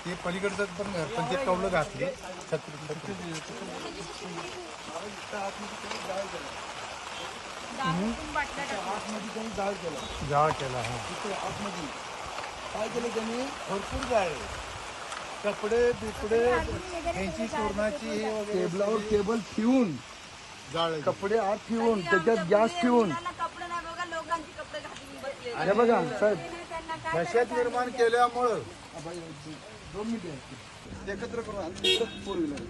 ते पलीकडचं पण पंचायत कौलं घातली छत्री जाळ केला हा काय केलं त्यांनी भरपूर जाळे कपडे बिपडे यांची पूर्णाची टेबलावर टेबल ठेवून जाळ कपडे आत ठेवून त्याच्यात गॅस ठेवून अरे बघा साहेब दहशत निर्माण केल्यामुळं 2 मिनिटं एकत्र करून फोर व्हीलर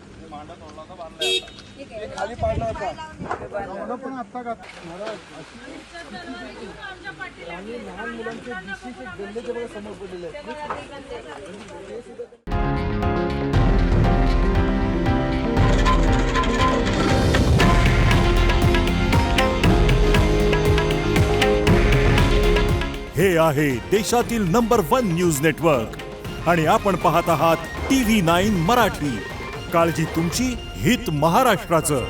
खाली पाडला होता पण आत्ता का आणि लहान मुलांचे दिशीचे गल्लेचे बघा समोर पडलेले आहेत हे आहे देशातील नंबर 1 न्यूज नेटवर्क आणि आपण पाहत आहात TV9 मराठी. काळजी तुमची, हित महाराष्ट्राचं.